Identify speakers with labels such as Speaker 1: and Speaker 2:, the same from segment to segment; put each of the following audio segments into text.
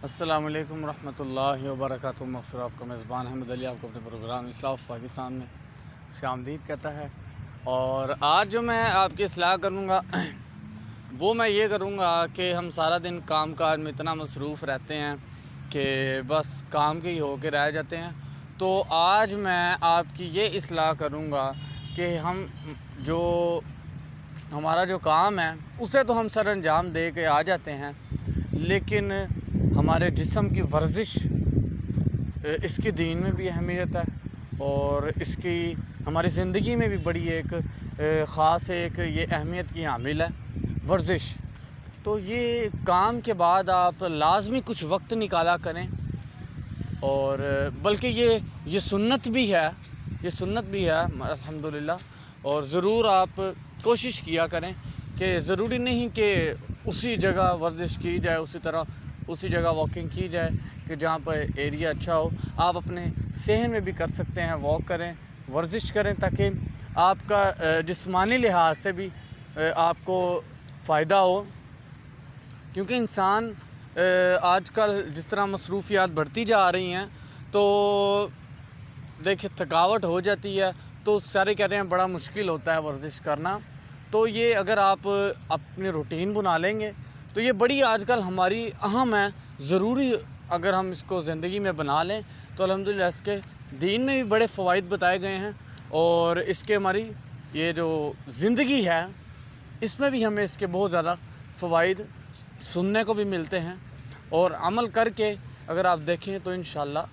Speaker 1: السلام علیکم ورحمۃ اللہ وبرکاتہ۔ مغفر آپ کا میزبان احمد علی آپ کو اپنے پروگرام اصلاح آف پاکستان میں خوش آمدید کہتا ہے۔ اور آج جو میں آپ کی اصلاح کروں گا وہ میں یہ کروں گا کہ ہم سارا دن کام کاج میں اتنا مصروف رہتے ہیں کہ بس کام کے ہی ہو کے رہ جاتے ہیں۔ تو آج میں آپ کی یہ اصلاح کروں گا کہ ہمارا جو کام ہے اسے تو ہم سر انجام دے کے آ جاتے ہیں، لیکن ہمارے جسم کی ورزش اس کی دین میں بھی اہمیت ہے اور اس کی ہماری زندگی میں بھی بڑی ایک خاص ایک یہ اہمیت کی حامل ہے ورزش۔ تو یہ کام کے بعد آپ لازمی کچھ وقت نکالا کریں، اور بلکہ یہ سنت بھی ہے، الحمدللہ۔ اور ضرور آپ کوشش کیا کریں کہ ضروری نہیں کہ اسی جگہ ورزش کی جائے، اسی جگہ واکنگ کی جائے کہ جہاں پہ ایریا اچھا ہو۔ آپ اپنے صحن میں بھی کر سکتے ہیں، واک کریں، ورزش کریں، تاکہ آپ کا جسمانی لحاظ سے بھی آپ کو فائدہ ہو۔ کیونکہ انسان آج کل جس طرح مصروفیات بڑھتی جا رہی ہیں تو دیکھیں تھکاوٹ ہو جاتی ہے، تو سارے کہہ رہے ہیں بڑا مشکل ہوتا ہے ورزش کرنا۔ تو یہ اگر آپ اپنی روٹین بنا لیں گے تو یہ بڑی آج کل ہماری اہم ہے، ضروری اگر ہم اس کو زندگی میں بنا لیں تو الحمدللہ اس کے دین میں بھی بڑے فوائد بتائے گئے ہیں، اور اس کے ہماری یہ جو زندگی ہے اس میں بھی ہمیں اس کے بہت زیادہ فوائد سننے کو بھی ملتے ہیں، اور عمل کر کے اگر آپ دیکھیں تو انشاءاللہ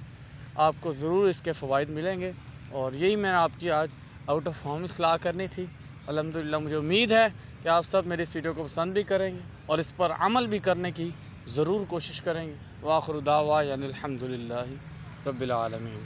Speaker 1: آپ کو ضرور اس کے فوائد ملیں گے۔ اور یہی میں نے آپ کی آج آؤٹ آف ہوم اصلاح کرنی تھی۔ الحمدللہ مجھے امید ہے کہ آپ سب میری اس ویڈیو کو پسند بھی کریں گے اور اس پر عمل بھی کرنے کی ضرور کوشش کریں گے۔ وآخر دعوانا الحمدللہ رب العالمین۔